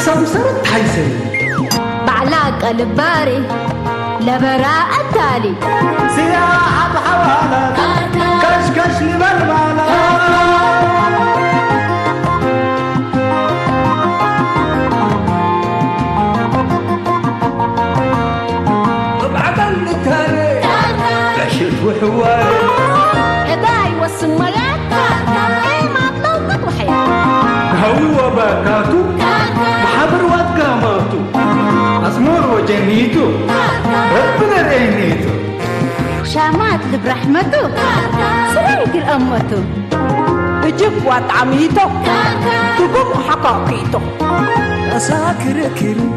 سمسرت حيسن بعلاق الباري لبراء التالي سياحة بحوالة كشكش لبربالة بعد التالي عشت وحوالي هداي والسمرات اي ما طلقت وحياة هو باكاتو محبر واتقاماتو أزمور وجنيتو ربنا رينيتو شامات برحمته سريق الأمته بجيب وطعميته تقوم حقاقيته أساكر كري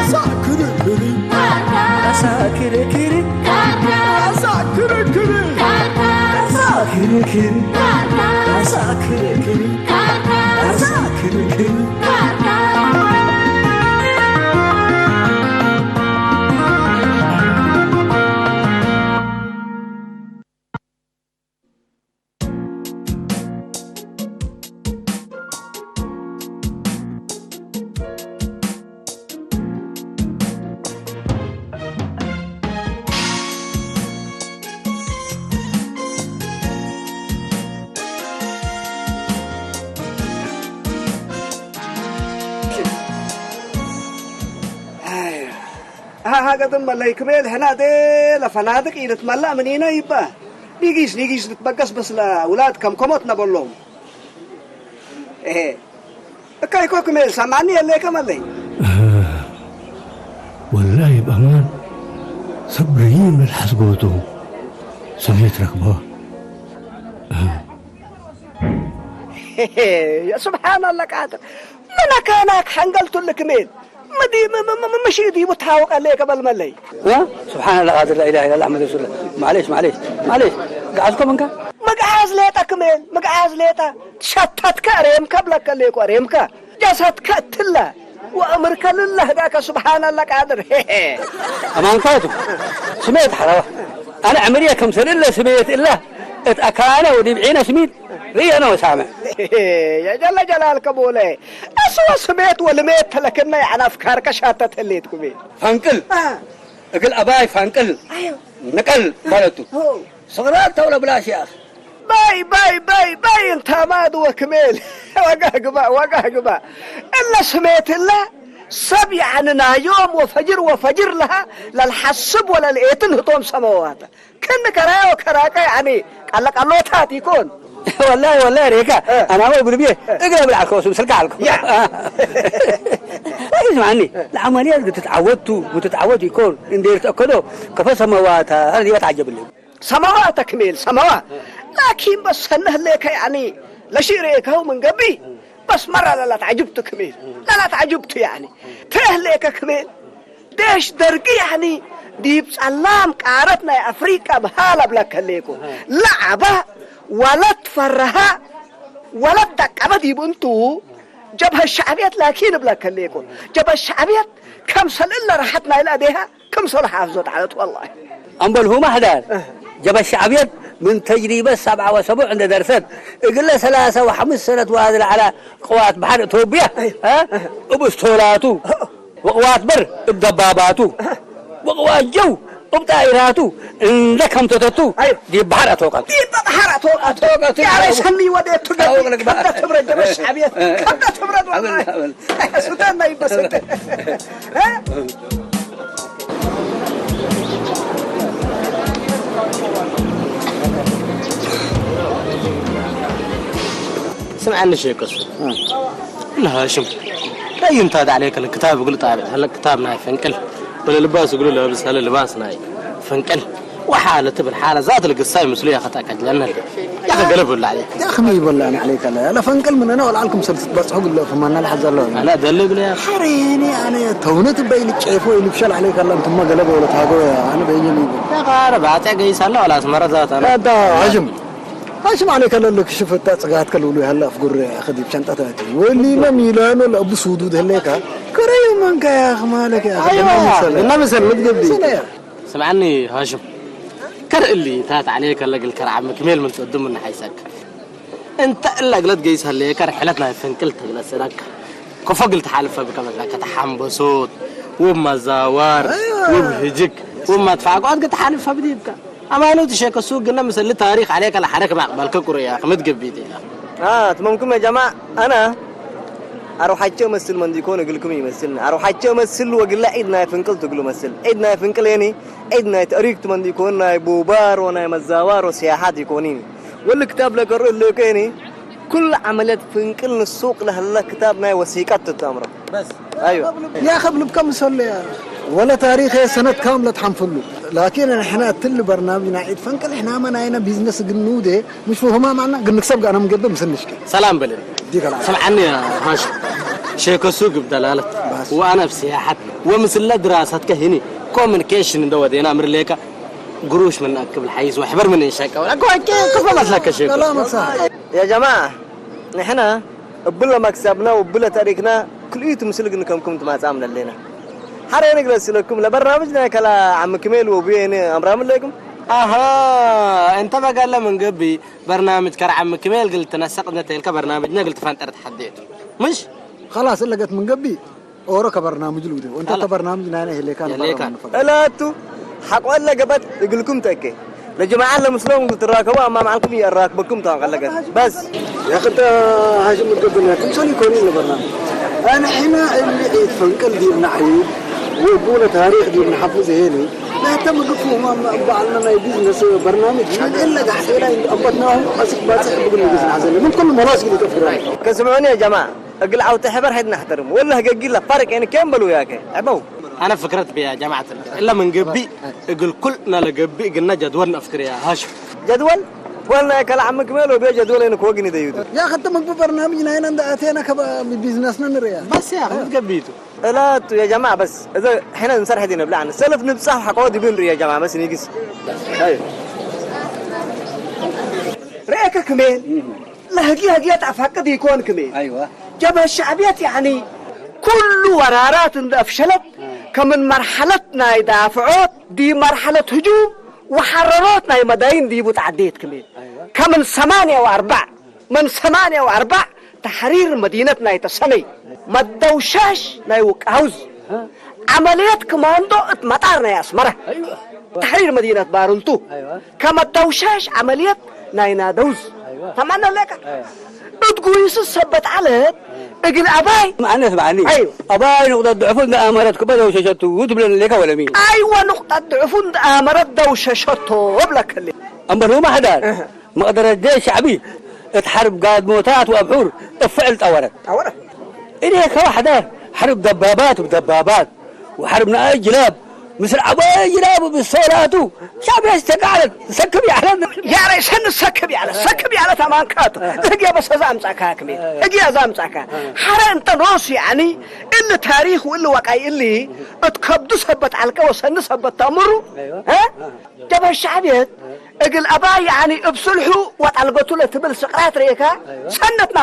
أساكر كري أساكر كري أساكر كري أساكر كري أساكر كري أساكر كري هذا ضم الله يكمل هنا ده لفنادق إذا تملأ من هنا يبقى نيجيش نتبقص بس لأولاد كمكمتنا بقولهم إيه كايكو كمل سامعني اللي كمل والله بأمان صبرين من حسبوته سميت ركبه يا سبحان الله قادر أنا كانك حنقلت لك مين مشي دي متحاوق عليك قبل ملي سبحان الله قادر لا اله الا الله محمد رسول الله معليش قعدكم انك مقعاز ليتك مين مقعاز ليتك شتتك ريمك بلك ليك ريمك جسدك تلا وامرك لله ذاك سبحان الله قادر امان كاتب سميت حلاوه انا عمريه كم سنه الا سميت الا اتاكانا ودي بعينا سميت ري انا وسامع يا جل جلالك بوله اسوا سميت ولميت لكن يعني افكارك شاتت الليتكم فانقل اقل اباي فانقل ايوه نقل مالته صغرات ولا بلاش يا اخي باي انت ما دو كميل وقهقبا الا سميت الله سب عننا يوم وفجر لها للحسب ولا الايتن هطوم سماوات كن كرايا وكراكا يعني قال لك الله تاتي يكون والله ريكا انا هو بربيه اقرب بالعكوس وسلك عليكم لا اسمعني العمليات بتتعودوا يكون ان دير تاكدوا كفى سماوات هذه تعجب لي سماوات كميل سماوات لكن بس انه لك يعني لا شيء ريكا هو من قبي بس مرة لا تعجبت كميل لا تعجبت يعني تهلك كميل ديش درقي يعني ديب سلام قارتنا يا افريقيا بهاله بلك ليكو لعبه ولا تفرها ولا تقبض يبنتو جبهة الشعبيات لكن بلك ليكو جبهة الشعبيات كم سنة إلا راحتنا إلى ديها كم سنة حافظت على والله أمبل هو مهدان جبهة الشعبيات من تجربة 7 و7 عند درسات يقول له 3 و5 سنة وهذا على قوات بحر إثيوبيا ها وبسطولاته وقوات بر بدباباته وقوات جو وبطائراته لكم تتتو دي بحر أتوقع يا ريس خلي وديت تقدر كبدة تبرد جبهة الشعبيات كبدة تبرد والله سودان ما يبسط ها سمعني شيء قصة لا هاشم لا ينتاد عليك الكتاب يقول طالع هلا كتابنا فنقل ولا لباس يقولوا له بس هلا لباسنا فنقل وحالة بالحالة ذات القصة مسؤولية خطأك لأنها يا أخي قلب ولا عليك يا أخي ما يبلع أنا عليك لا فنقل من أنا ولا عليكم سرت بس حق الله فما أنا لحظة الله لا دلق لي حريني أنا تونت بيني تشوفوا اللي بشل عليك الله أنتم ما قلبوا ولا تهاجوا أنا بيني يا غارب عتاق يسأله ولا اسمر ذات أنا هذا هجم هاشم عليك الله لك شفت تسقات كلولو هلا أفكر أخذي بشنطتها واللي ما ميلان ولا أبو سودود هلاك كريم منك يا أخ مالك يا أخي النبي سلمت قبلي سمعني هاشم كر اللي تات عليك الله قل كرعم كميل من تقدم من حيسك انت الا قلت جيس هاللي كر حلتنا فين كلت جلس هناك كفقل تحالف بكمل لك تحمبسوت ومزاوار وبهجك وما تفعق قد تحالف بديبك اما لو تشيك السوق قلنا مثل تاريخ عليك على حركه مع الككر يا اخي متقبيتي تمامكم يا جماعه انا اروح حاجه امثل من يكون اقول لكم يمثلنا اروح حاجه امثل واقول لا عيدنا فنقل تقولوا مثل عيدنا فنقل يعني عيدنا تاريخ من يكون بوبار وانا مزاوار وسياحات يكونين والكتاب لك اللي كاني كل عمليات فنقل السوق له كتابنا وثيقات التامره بس ايوه يا اخي بكم صلي ولا تاريخ سنه كامله تحنفلوا لكن احنا تل برنامجنا عيد فنقل احنا ما هنا بيزنس قنوده مش فهمها معنا قلنا نكسب انا مقدم مسنشك سلام بلد سمعني يا هاشم شيك السوق بدلاله وانا بسياحه ومثل دراستك هنا كوميونيكيشن دودينا امر ليك قروش من اكل الحيز وحبر من انشاك ولا كيف لك شيء كلامك صح يا جماعه نحن بلا مكسبنا وبلا تاريخنا كليتم مسلقنا كم ما تعمل لنا حرين نجلس لكم لبرنامجنا كلا عم كميل وبين امرام لكم اها انت ما قال من قبي برنامج كر عم كميل قلت نسقنا تلك برنامجنا قلت فانت تحديته مش خلاص اللي قلت من قبي اورك برنامج لودي وانت برنامجنا هنا اللي كان لا تو حق ولا قبت يقول لكم تكي لجماعه المسلمين قلت راكبوا اما معكم يراكبكم تنقلقت بس يا اخي انت هاشم متقبلنا كم سنه يكون لنا برنامج انا هنا اللي فنقل دي نحيي ويقول تاريخ دي نحفظ هنا لا تم قفوا ما بعلنا بيزنس برنامج الا قاعدين ابطناهم بس بقول لك عزل من كل مناسب اللي تفكروا كسمعوني يا جماعه اقل عاو تحبر حد نحترم ولا هقول لك فرق يعني كملوا ياك عبو انا فكرت بيا يا جماعه الا من قبي يقول كلنا لقبي قلنا جدول نفكر يا هاشم جدول ولا كلا عمك ميلو بيا جدول انك وقني ديودو يا اخي انت مقبل برنامجنا هنا اتينا بزنسنا نريا بس يا اخي قبيته لا يا جماعه بس اذا احنا نسرح دينا بلعنا سلف نبصح حقودي بين يا جماعه بس نيجس ايوه رأيك كمين لا هجي تعفق دي يكون كمين ايوه جبهة الشعبيات يعني كل ورارات افشلت كمن مرحلتنا يدافعوت دي مرحلة هجوم وحررتنا مداين دي بتعديت كمين كمن 8 و4 من 8 و4 تحرير مدينتنا يتسمي ما الدوشاش نايوك عوز عمليات كماندو اتمطارنا يا اسمره تحرير مدينة بارلتو كما الدوشاش عمليات ناينا دوز تمانا لك تقول سبت على اجل اباي ما انا اسمعني ايوه اباي نقطه ضعفون امرتك بدو وششتو وتبلن لك ولا مين ايوه نقطه ضعفون امرت دوششتو وبلك اللي اما هو ما حدا ما قدر الجيش شعبي تحارب قائد موتات وابحور فعلت اورك إليك واحدة حرب دبابات وبدبابات وحربنا جلاب مثل عباي جلاب بالصولاتو شعب يستقعد سكبي على يا ريسن سكبي على تمانكات هجي بس زامصاك هاكمي هجي زامصاك حرا انت نوص يعني اللي تاريخ واللي وقعي اللي اتكبدو سبت على وسن سبت تمروا ها جبه الشعبيات اقل اباي يعني ابصلحوا وطلقتوا له تبل سقرات ريكا سنت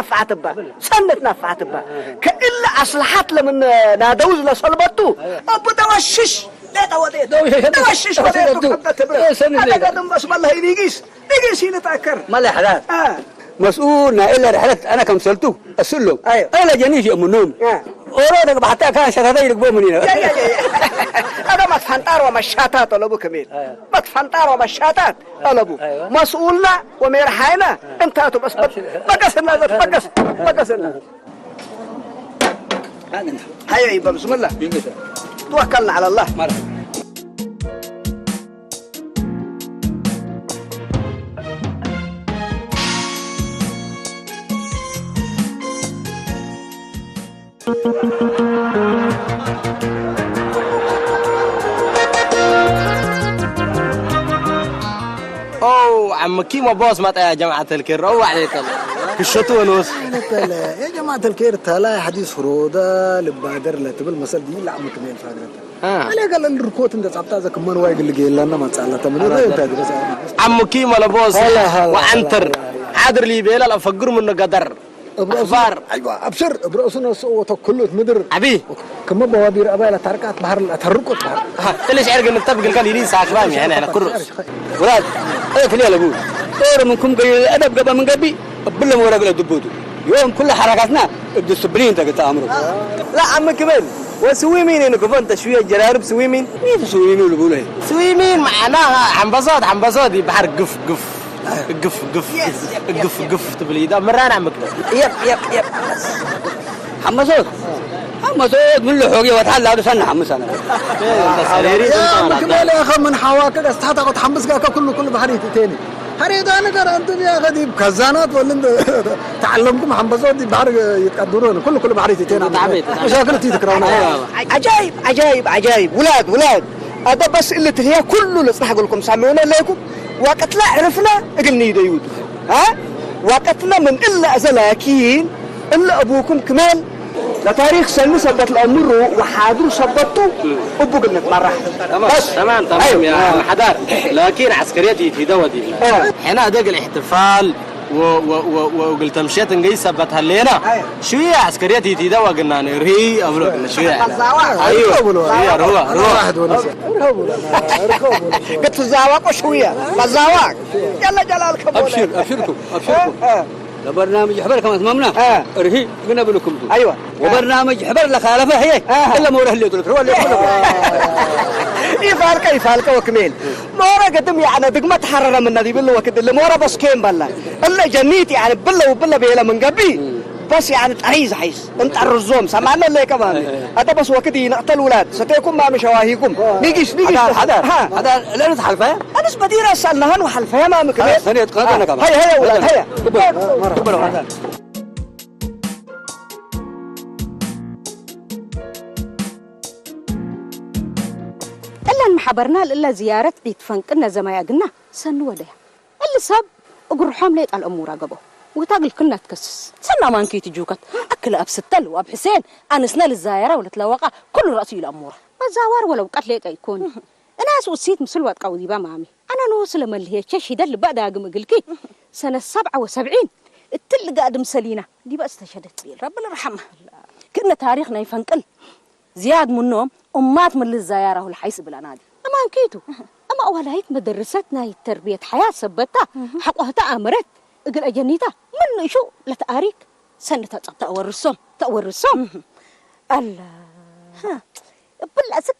نفعت با كإلا اصلحت لمن نادوز لصلبتو ابو دوشش لا توديت دوشش وديتو انا قدم بس والله يجيس يتاكر ما له حدث مسؤولنا الا رحلت انا كمسلتو اسلم انا جنيش ام النوم اورودك بحتى كان شتاتي يركبوا منين انا ما تفنطار ومشاتات طلبوا كميل ما تفنطار ومشاتات طلبوا مسؤولنا ومرحينا انتوا بس بقسنا هيا يبا بسم الله توكلنا على الله اوه عم كيما بوس ما يا جماعه الكير روح عليك الشتو ونوس يا جماعه الكير تلا حديث فروده لبادر لا تبل مسل دي لا عم كمين فاغرت انا قال الركوت انت صعبتها زك من واي قال لي لنا ما تصلت من انت عم كيما لبوس وعنتر حاضر لي بيلا افقر منه قدر اخبار ايوه ابشر براسنا صوته كله مدر ابي كم بوابير ابا تركات بحر تحركت بحر ليش عرق نتفق كان يريد ساعه كلامي يعني انا كرس ولاد ايه كلي ابو دور منكم قال ادب قبل من قبي بالله ولا قال دبوتو يوم كل حركاتنا الديسبلين تقطع عمرو. لا عم كمان وسويمين انك فانت شويه جرارب سويمين مين سويمين اللي بيقولوا سويمين معناها عم بصاد بحر قف قف قف قف قف قف تبلي ده مران عمك يب حمصوت من له حوقي وتحل هذا سنة حمص أنا يا عم كمال يا أخي من حواك استحتى قد حمص كله بحريتي تاني حريت أنا قرأ أنتم يا أخي دي كزانات ولا أنت تعلمكم حمصوت دي بحر يتقدرون كله بحريتي تاني مشاكل تذكرونها عجايب ولاد هذا بس اللي هي كله اللي صح أقول لكم سامعونا لكم وقت لا عرفنا قلني ديود ها وقتنا من إلا أزلاكين إلا أبوكم كمال لتاريخ سنة سبت الأمر وحاضر سبته أبوك إنك مرة بس تمام يا حدار لكن عسكريتي في دودي هنا دق الاحتفال وقلت مشيت نجي سبت هاللينا شوية عسكريتي تدوا قلنا نرهي أمرك شوية أيوة روح قلت الزواق وشوية الزواق يلا جلالكم أبشركم برنامج حبر كما تمامنا رهي من أبلكم أيوة وبرنامج حبر لخالفه هي إلا مورا اللي يدرك هو اللي يفعلك وكميل مورا قدم يعني دقمة حرر من نذيب الله وكد اللي مورا بس كيم بلا إلا جنيتي يعني بلا بيلا من قبي بس يعني تعيز انت الرزوم سمعنا اللي كمان هذا بس وقت ينقتل الولاد ستيكم ما مشواهيكم نيجيش هذا لا نتحل فيها أنا بدير أسألنا هن وحل فيها ما مكمل ثانية قادنا كمان هيا ولاد هيا مرحبا إلا محبرنا إلا زيارة عيد فنقنا زمايا قلنا سنو وديها اللي صاب أقول حملة الأمور أقبه وتاقل كنا تكسس سنة ما نكيت جوكت أكل أب ستل وأب حسين أنا سنة للزايرة ولا تلوقع كل رأسي الأمور ما زاور ولو قتلك يكون أنا أسوسيت مسلوات قوي بمامي أنا نوصل من اللي هي تشهد اللي بعد أقم قلكي سنة 77 التل قادم سلينا دي بس تشهدت ربنا يرحمها كنا تاريخنا يفنقل زياد منهم أمات من للزايرة والحيس بالأنادي أما نكيتو أما أول هيك مدرستنا التربية حياة سبتها حقها تأمرت اقل اجنيتا من شو لا تاريك سنه تأورسهم الله بلا سك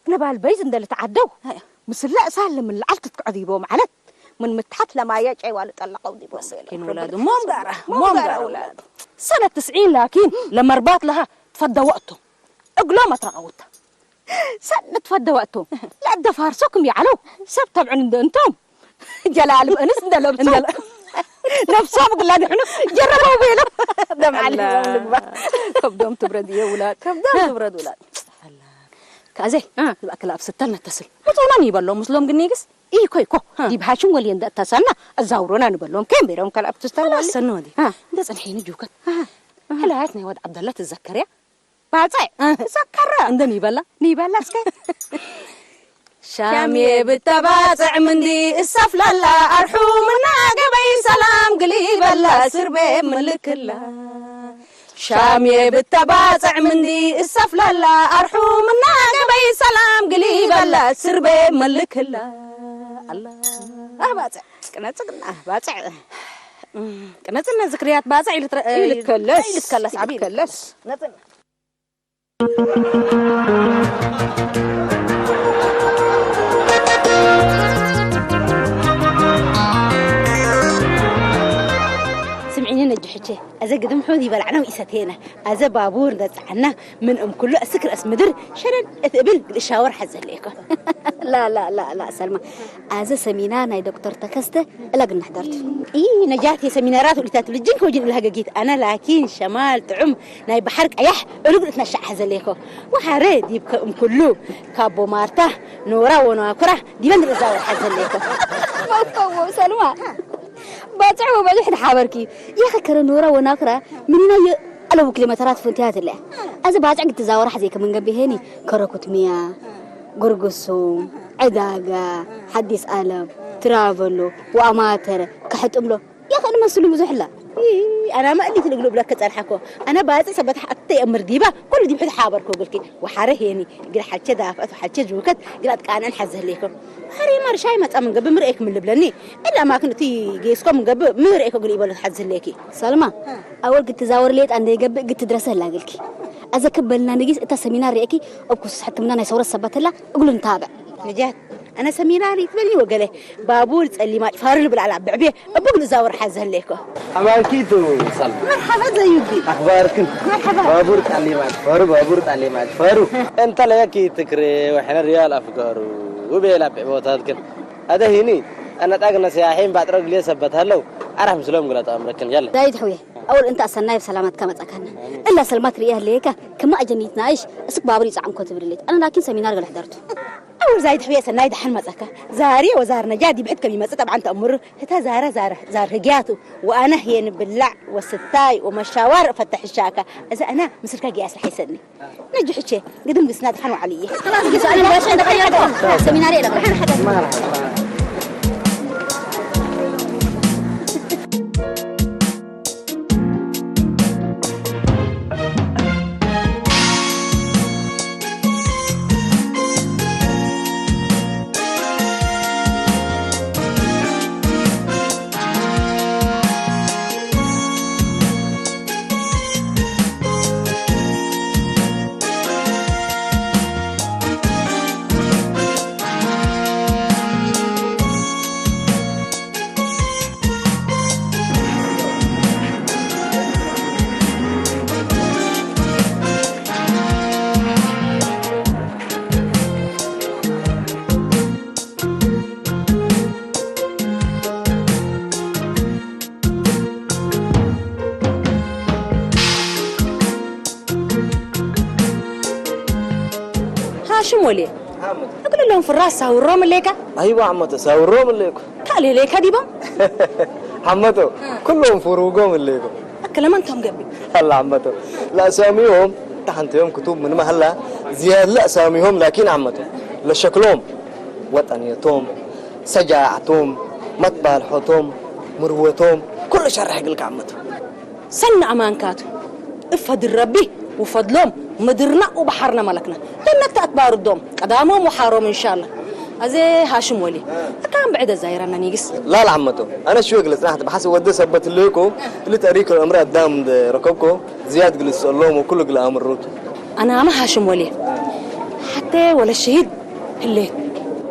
نبال بيز اندل تعدوا بس لا سهل من العلت تقعدي بهم علت من متحت لما يجي والد طلقوا دي بس لكن اولاد مو مقاره اولاد سنه 90 لكن لما رباط لها تفدى وقته اقلو ما ترغوتها سنه تفدى وقته لا دفارسكم يعلو سب طبعا انتم جلال انس اندل نفسهم قلنا نحن جربوا بينا دم عليهم كبدهم تبرد يا ولاد كبدهم تبرد ولاد كازي الأكل أبستلنا تسل وطولنا يبلهم مسلم قنيقس إيه كو دي بحاشم ولي اندأ تسلنا الزاورونا نبلهم كم بيرهم كلا أبتستلنا السنو دي بس الحين جوكت هلا هاتني واد عبد الله تتذكريا بعزي تذكر عندنا نيبلا سكي شامي بالتباتع مندي السفلة لا أرحومنا قبي سلام قليبا لا سربي ملك الله شامي بالتباتع مندي السفلة لا أرحومنا قبي سلام قليبا لا سربي ملك الله باتع كانت لنا ذكريات باتع يتكلس عبيد يتكلس سمعيني نجحتي أذا قدم حوذي بلعنا وإساتينا أذا بابور دتعنا من كله أسكر أسمدر شرن أثقبل الشاور حزن ليكو لا سلمى أذا سمينانا يا دكتور تكسته لقنا حضرت إيه نجاتي سمينارات واللي تاتلجينك وجين لها جيت أنا لكن شمال تعم ناي بحرك أيح ولقنا نشع حزن ليكو وحريد يبقى كله كابو مارته نورا وناكره دي من الشاور حزن ليكو ما سلمى باتعوا بعد إحدى حابركي يا أخي كرنورة وناكرة مننا ألو كلمترات فنتيات الله أذا باتع قلت تزاور حزيك من قبل هني كركوتمية قرقصو عداقة حديث ألم ترافلو وأماتر كحت أملو يا أخي أنا مسلم زحلة أنا ما قلت القلوب لك تلحكوا أنا بعد سبت حتى أمر ديبا كل دي بحد حابركوا قلكي وحاره يعني قل حتى دافعت وحتى جوكت قلت كأنا نحزه لكم حري مر شاي ما تأمن قبل مرئك من لبلاني إلا ما كنتي جيسكم من قبل مرئك قولي بقول تحزه لكي سلمى أول قلت تزاور ليت عندي قبل قلت درسه لا قلكي إذا كبلنا نجيس إنت سمينار رأيكي أبكس حتى مننا يصور السبت لا أقول نتابع نجات أنا سميناري تبلي وقاله بابور تسألي ما فارل بالعلب بعبيه أبغى نزور حزه لكم أمان كيتو سلمى مرحبا زيودي أخباركم مرحبا بابور تعليمات فارو بابور تعليمات فارو أنت لا يكي تكري وحنا ريال أفكارو وبيلعب بعبوتاتكن هذا هني أنا تاجنا سياحين بعد رجل يثبت هلو أعرف مسلم قلت أمركن يلا زايد حويه أول أنت أصلنا بسلامات كما تكنا إلا سلمات رياه ليك كما أجنيتنا إيش اسك بابري زعم كتب الليت أنا لكن سمينار قال حضرته أول زايد حويه سنايد حن مزكا زاري وزار نجادي بعد كم يمزة طبعا تأمر هتا زار هجاته وأنا هي باللع والستاي ومشاوار فتح الشاكة إذا أنا مسركا قياس الحيسني نجح شيء قدم بسناد حنو عليه خلاص سؤال باش عندك حاجة سميناري لا مرحبا شمولي أقول لهم في الراس ساوروم الليكا أيوة عمته ساوروم الليكو كالي ليكا ديبا عمته كلهم فروقهم الليكو أكلم أنتم قبل هلا عمته لا أساميهم تحنتهم كتب من مهلا زياد لا أساميهم لكن عمته لشكلهم وطنيتهم سجاعتهم مطبالحتهم مروتهم كل شرح لك عمته سن أمانكاتو افهد ربي وفضلهم مدرنا وبحرنا ملكنا لأنك تأتبار الدوم قدامهم وحارهم إن شاء الله أزي هاشم ولي كان بعد الزايرة أنا نيجس لا لا عمته أنا شو جلس راح بحسب ودي سبت ليكو اللي تاريخ الأمر قدام ركبكو زياد جلس اللوم وكل جل أمر روت أنا ما هاشم ولي حتى ولا الشهيد اللي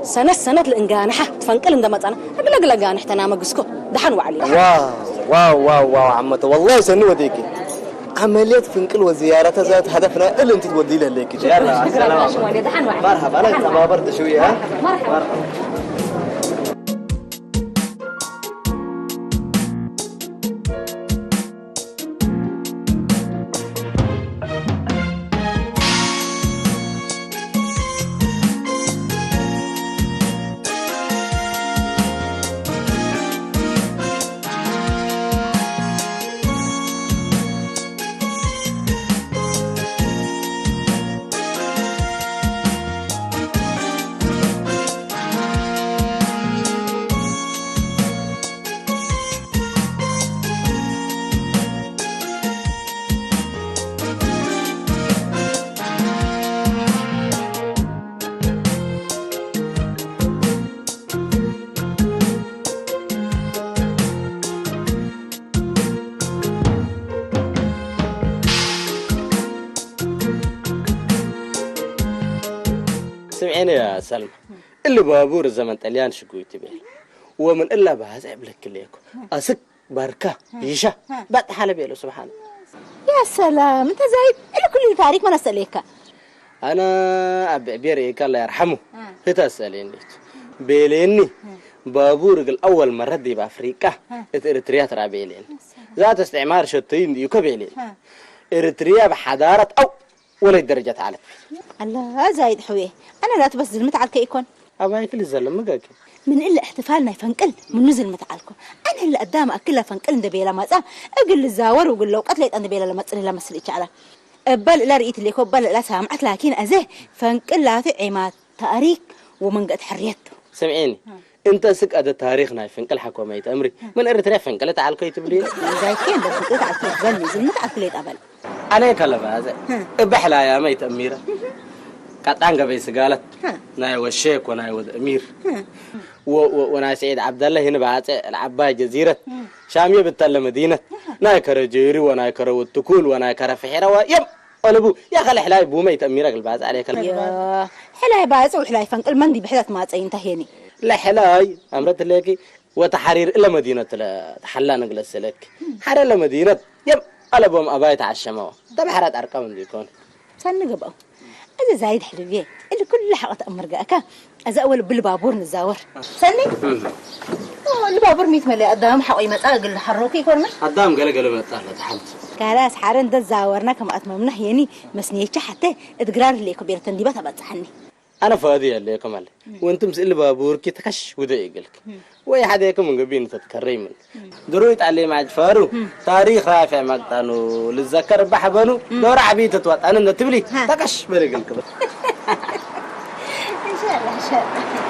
سنة الإنجانحة تفنقل إندمت أنا أقول لك جانح تنام جسكو دحنوا عليه واو واو واو واو عمته والله سنو وديكي عمليات فنقل وزيارة ذات هدفنا اللي انت تودي له ليك يلا السلام مرحبا انا تبغى برد شويه ها مرحبا سمعيني يا سلمى اللي بابور الزمن طليان شكوي تبيل ومن إلا بهذا يبلك ليكو أسك بركة يشا بات حالة بيلو سبحانه يا سلام انت زايد اللي كل تاريخ ما نسأليك أنا أبي بيريك الله يرحمه هتسألين ليت بيليني بابور الأول مرة دي بأفريقيا إريتريا ترى بيلين ذات استعمار شتين يكبيلين إريتريا بحضارة أو ولا درجة عالم الله زايد حويه أنا لا تبص زلمت على كيكون أبغى كل زلمة مجاك من إلا احتفالنا يفنقل من نزل متعالكم أنا اللي قدام أكلها فنقل دبيلا ما صار أقول الزاور وقول لو قتلت أنا دبيلا لما تصير لما سليت على بل لا رأيت اللي كوب بل لا سامعت لكن أزه فنقل لا في عماد تاريخ ومن قد حريته سمعيني انت سك هذا تاريخنا فنقل حكومة أمري من أريتريا فنقل تعال كي تبلين زي كين بس كنت على تبني زلمت على كليت قبل عليك هلا هذا بحلا يا ميت أميرة كاتانجا بيس قالت ناي والشيخ وناي ود أمير وناي سعيد عبد الله هنا بعد العباية جزيرة شامية بتلا مدينة ناي كرجيري وناي كرو التكول وناي كرفحيرة ويم قلبو يا خلي حلاي بو ميت أميرة قلباز عليك يا حلاي باز وحلاي فنقل مندي بحدث ما تنتهيني لا حلاي أمرت لكي وتحرير إلا مدينة حلا نجلس لك حرر إلا مدينة يم قلبهم أبايت على الشماء طب حرات أرقام ديكون سنقبأ هذا زايد حلوية اللي كل حلقة أمرقاك أذا أول بالبابور نزاور سني البابور 100 ملي قدام حقي متأجل الحروكي كورنا قدام قال متأجل تحمل كلاس حارن ده زاورنا كما أتممنا يعني مسنيتش حتى إتقرار اللي كبيرة تنديبات بتصحني أنا فاضي اللي كمال وأنتم سئل بابور كي تكش وده يقولك وأي حدا يكون من قبين تتكريمن درويت عليه مع الفارو تاريخ رافع مقطانو للذكر بحبانو دور عبيد تتوات أنا نتبلي تكش بريقل كده إن شاء الله إن شاء الله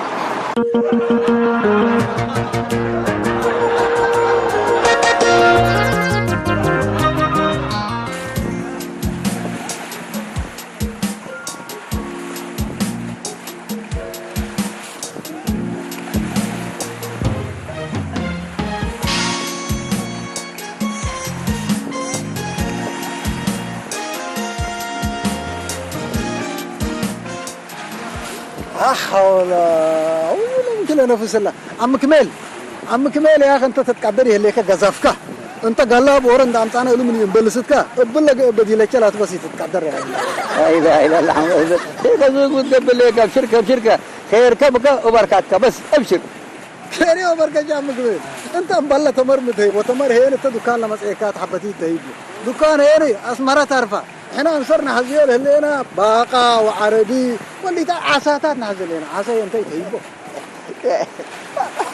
حول ولا ممكن نفس الله عم كمال يا اخي انت تتقدري هليك غزافك انت قلاب ورند امطانا له من يبلستك ابلغ بدي لك لا تبسي تتقدر يا لا اله الا الله كيف تقول قبل لك شركه خير كبك وبركاتك بس ابشر خير يا بركه يا عم كمال انت مبلة تمر متهيب وتمر هي انت دكان لما سيكات حبتي تهيب دكان هي اسمرة تعرفها احنا انصرنا حزيل هلينا باقة وعربي واللي تا عساتات نازل هنا عسى انت تهيبه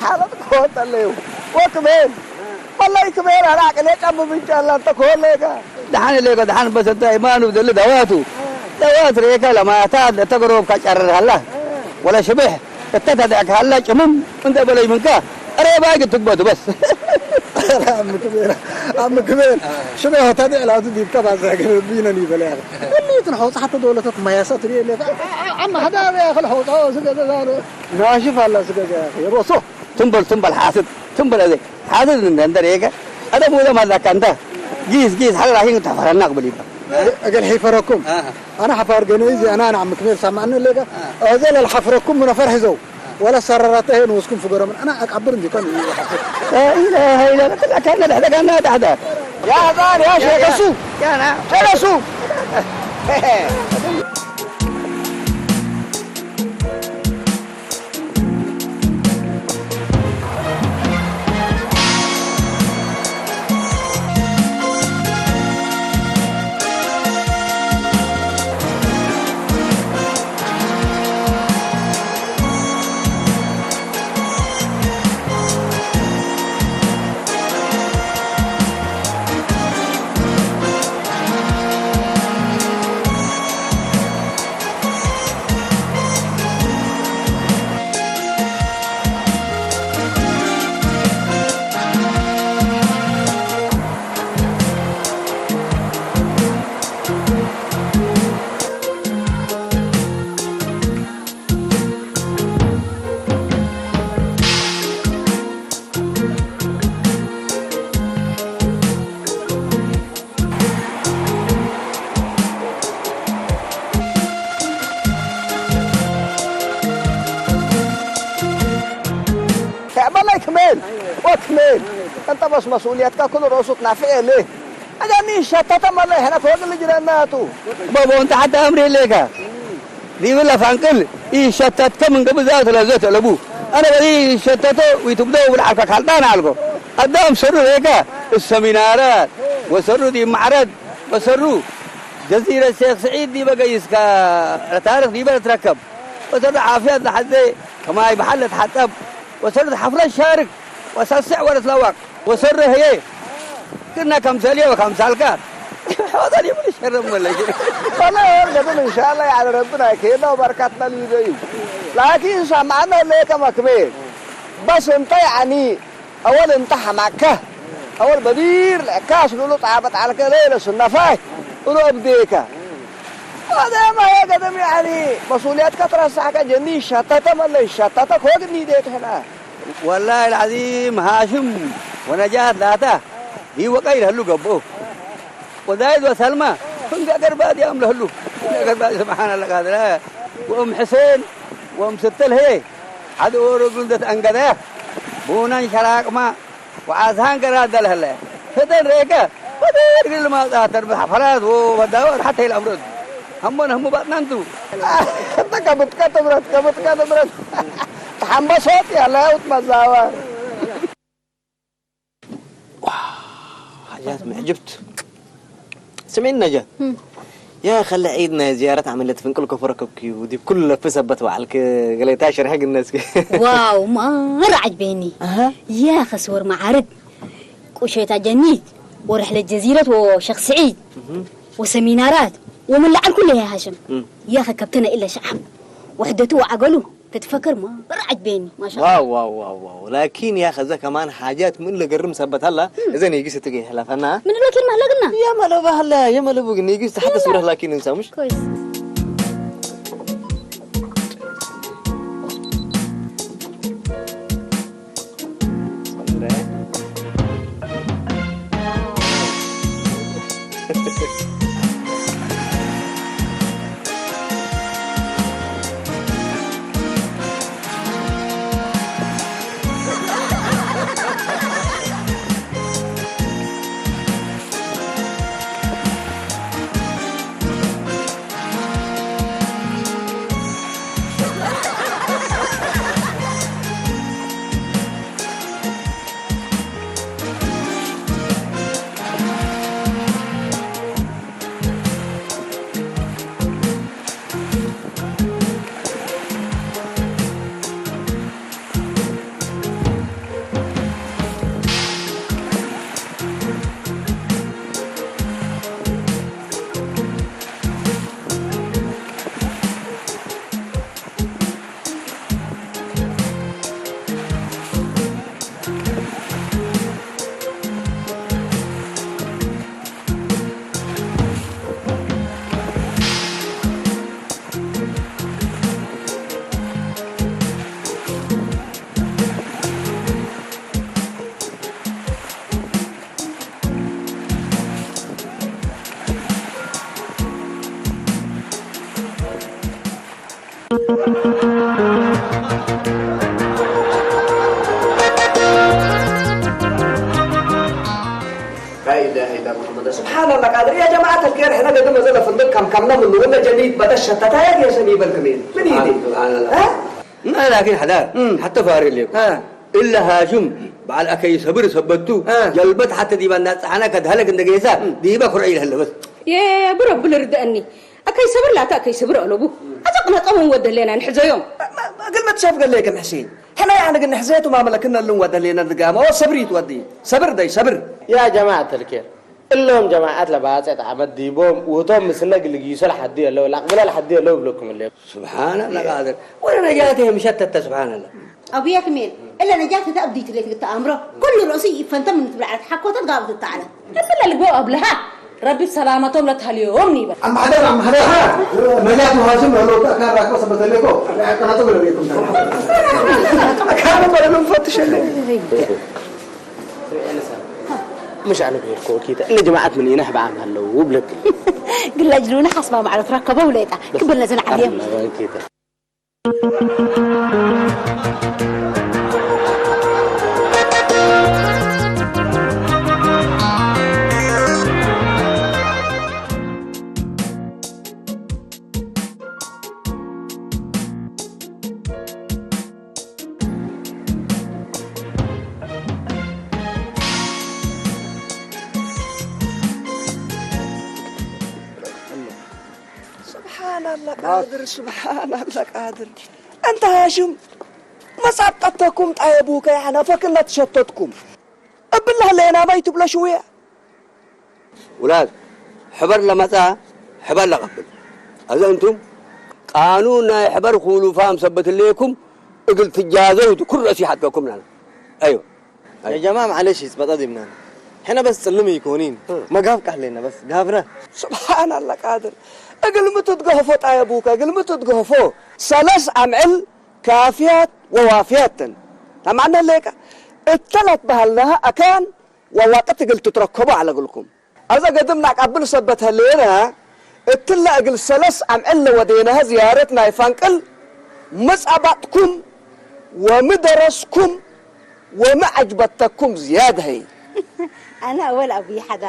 حالتك هوت الليو وكمان والله كبير هراك ليك ابو ان شاء الله انت كل ليك دحان بس انت ايمان ودل دوات ريكا لما تاد تقرب كشر هلا ولا شبح تتدعك هلا كمم انت بلاي منك اري باقي تقبض بس عم كبير شنو هتدعي على دي تبع زاكر بينني بلا اللي تنحوط حتى دولة ما يسطري اللي عم هذا يا اخي الحوط ناشف الله سجد يا اخي يبصو تنبل حاسد تنبل هذا حاسد من عند ريكا هذا مو ما ذاك انت جيس حاجه رايحين تفرنا قبل اجل حفركم انا حفر جنيزي انا عم كبير سامعني اللي هذا الحفركم من فرح زو ولا سررتين وسكن في قرمن انا اعبر دي كان لا اله الا الله كان هذا يا هذا يا شيخ سوق يا سوق وكمل انت بس مسؤوليتك كل راسك نافع ليه اجاني شتت مالي هنا فوق اللي جراناتو بابا انت حتى امري ليك دي ولا فانكل اي شتت من قبل ذات لزت لابو انا بدي شتته ويتبدو بالحركه خلطان علقو قدام سروا هيك السمينارات وسروا دي معرض وسروا جزيره الشيخ سعيد دي بقى يسكا تاريخ دي بتركب وسروا عافيات لحد كما محل تحطب وسروا حفله الشارك وسسع ورثلواك وسر هي كنا كم ساليه وكم سالكات هذا اللي من الشر ولا والله قبل ان شاء الله يعني ربنا كده وبركاتنا لي لكن سمعنا ليك مكبير بس انت يعني اول انت حماكه اول بدير العكاس له طابت على كليله النفاي ولو ابديك هذا ما هي قدم يعني مسؤوليات كثرة ساعة جني شتاتا ولا شتاتا خوك نيديت هنا والله العظيم هاشم ونجاة لاتا دي وقايل هلو قبو وزايد وسلمى هم قدر بعد يوم لهلو قدر بعد سبحان الله قادر وام حسين وام ستل هي هذا ورقندة أنقذه بونا شراك ما وعازهان قراد الهلا فتن ريكا فتن كل ما تاتر بحفرات ودور حتى الأمرد هم باتنانتو كبت كتبرت تحمى صوتي على وتمزاوى حاجات معجبت سمعين نجا يا خلي عيدنا زيارة عملت فنكل كفركبكي ودي بكل لفسها بتوعلك قليتها شرح حق الناس واو مرة عجبيني يا خسور معارض وشيتا جنيد ورحلة جزيرة وشيخ سعيد وسمينارات ومن لعن كلها يا هاشم يا أخي كبتنا إلا شعب وحدته وعقله تتفكر ما مرة عجبيني ما شاء الله واو لكن يا أخي ذا كمان حاجات من اللي قرم سبت هلا إذا نيجي تجي هلا فنا من الوكيل ما هلا يا ملو بهلا يا ملو بقى نيجي حتى صورة لكن إنسى مش كويس سبحان الله قادر يا جماعة الخير احنا قد ما زال فندق كم من ولا جنيد بدا الشتاتا يا سنيب الكمين من ايدي ما لكن حدا حتى فارق لكم إلا هاشم بعد أكيد صبر سبتو جلبت حتى دي بنات أنا كده هلك النجيسة دي بكرة هلا بس يا برب الرداني أكيد صبر لا تأكيد صبر قلبه أتقنا طبعا وده لنا نحزه يوم قل ما تشاف قال لك حسين احنا يعني قلنا حزيت وما ملكنا اللي وده لنا القامة وصبري تودي صبر داي صبر يا جماعة الخير اللهم جماعات لبعض عمد ديبوم وطم مسنق اللي يسال حديه لو لا قبل الحديه لو بلكم اللي سبحان الله قادر وانا نجاتي مشتت سبحان الله أبويا كمين إلا نجاتي تأبدي تليك التأمره كل رأسي فانت من تبلع حق وتتقابض التعالى هذا اللي جوا قبلها ربي سلامتهم لتهاليهم نيبا عم هذا ملاك هاشم لو كان راكب سبت لكم انا تقول لكم كان ولا نفتش مش أنا بيركو كده اللي جماعات من ينحب عم هلا وبلك قل أجلونا حسبها مع تركبوا وليتا كبر لازم عليهم كده سبحان الله قادر أنت هاشم ما سقطتكم طيبوك يعني فكنا تشتتكم بالله لنا بيت بلا شوية ولاد حبر لمتا حبر لقبل هذا أنتم قانون حبر خلوا فهم سبت لكم اقل تجازوا كل رأسي حقكم لنا ايوه يا جماعه معلش يثبت قدمنا احنا بس سلمي يكونين ما قافك علينا بس قافنا سبحان الله قادر اقل متتقهفوا يا ابوك اقل متتقهفوا ثلاث امعل كافيات ووافيات معنى ليك الثلاث بهلها اكان ووقت قلت تتركبوا على قولكم اذا قدمنا قبل ثبتها لنا التلا اقل ثلاث امعل وديناها زيارتنا يفنقل مصعباتكم ومدرسكم وما عجبتكم زياده هي انا اول ابي حدا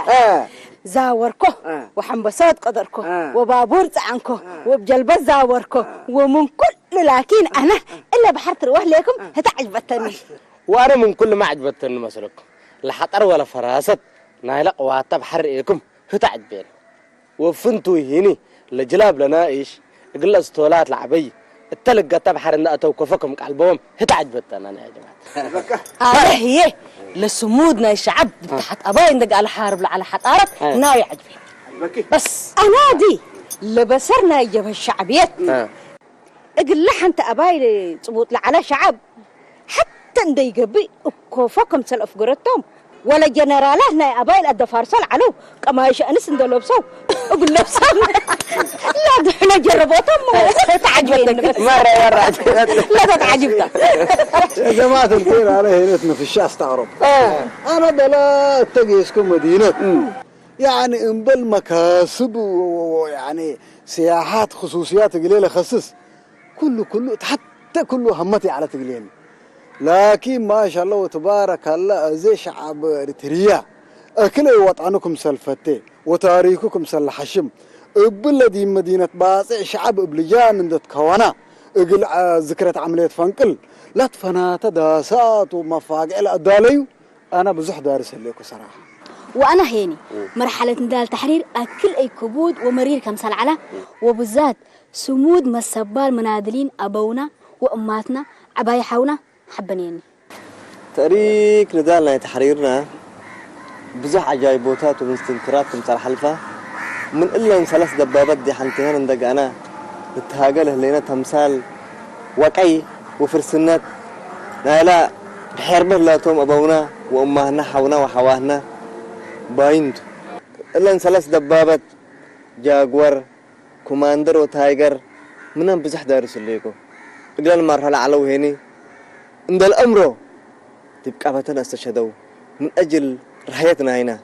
زاوركو وحنبسات قدركو وبابور طعنكو وبجلبة زاوركو ومن كل لكن انا الا بحرت روح لكم هتعجبتني وانا من كل ما عجبتني مسلكم لا حطر ولا فراسة نايلق واتب حرقكم هتعجبين وفنتوا هني لجلاب لنا ايش قل استولات العبي التلقى تبحر ان اتو كفكم قلبهم هتعجبتنا انا يا جماعه هي لسمودنا الشعب تحت اباين دق على حارب على حطارت ناوي عجبين بس انا دي لبصرنا يجب الشعبيات اقل لحن تاباي صبوت على شعب حتى ندي قبي كفكم سلف قرتهم ولا جنراله نا اباي الدفارسل علو كما يشانس ندلبسو اقول لبسهم لا احنا جربوتهم تعجبتني مرة لا تعجبتك يا جماعة الخير على هينتنا في الشاة استغرب أنا بلا تقيسكم مدينة يعني انبل مكاسب ويعني سياحات خصوصيات قليلة خصص كله حتى كله همتي على تقليني لكن ما شاء الله وتبارك الله زي شعب إريتريا أكل وطنكم سلفتي وتاريخكم سلحشم بلدي مدينة باصع شعب بلجان عند كوانا اقل ذكرة عملية فنقل لا تفنات داسات ومفاقع الأداليو أنا بزح دارس لكم صراحة وأنا هيني مرحلة ندال تحرير أكل أي كبود ومرير كمثال على وبالذات سمود مسبال منادلين أبونا وأماتنا عباي حونا حبنيني تاريخ ندالنا تحريرنا بزح عجايبوتات ومستنكرات كمثال حلفة من إلا ثلاث دبابات دي حنتهان ندق أنا نتهاجله لنا تمثال وقعي وفرسنات لا بحرب لا توم أبونا وأمهنا حونا وحواهنا بايند إلا ثلاث دبابات جاغور كوماندر وتايجر منهم بزح دارس الليكو إقلال المرحلة على وهني عند الأمر تبقى بتنا استشهدوا من أجل رحيتنا هنا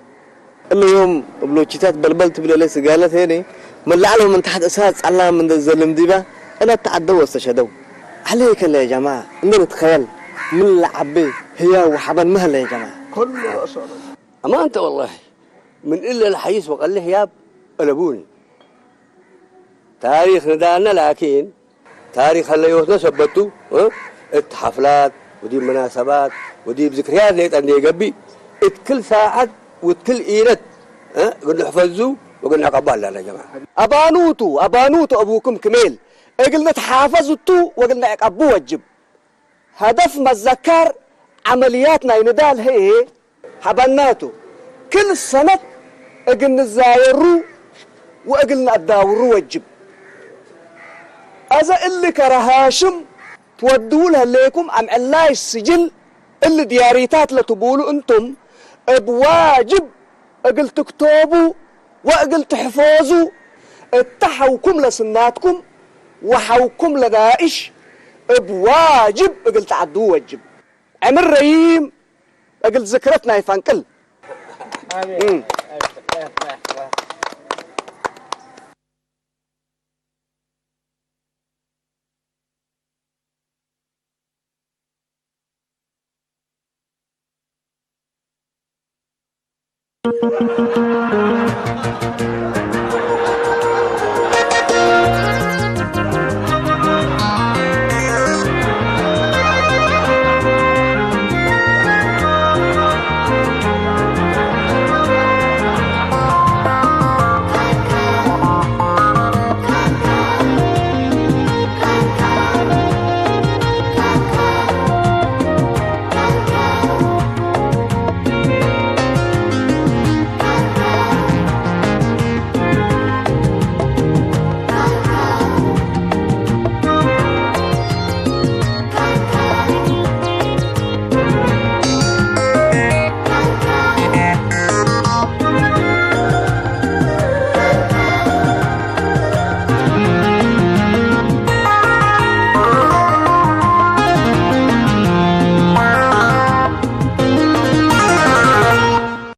اللي يوم بلوشيتات بلبلت بلا ليس قالت هني من لعلهم من تحت أساس الله من الظلم ديبا أنا تعدوا واستشهدوا عليك يا جماعة إننا نتخيل من العبي هي وحبن مهلا يا جماعة كله أصلا أما أنت والله من إلا الحيس وقال له ياب قلبوني تاريخ ندالنا لكن تاريخ اللي يوثنا سبتو الحفلات ودي مناسبات ودي بذكريات ليت أني قبي كل ساعة وكل إيرت قلنا حفظوا وقلنا قبال يا جماعة أبانوتو أبوكم كميل قلنا تحافظتو وقلنا أبو وجب هدف مذكر عملياتنا يندال هي حبناتو كل سنة قلنا الزايرو وقلنا الداورو وجب أذا اللي كرهاشم تودولها ليكم عم الله السجل اللي دياريتات لتبولوا انتم بواجب اقل تكتبوا واقل تحفظوا اتحوكم لسناتكم وحوكم لدائش بواجب اقل تعدوا وجب عمر ريم اقل ذكرتنا يفنقل امين Thank you.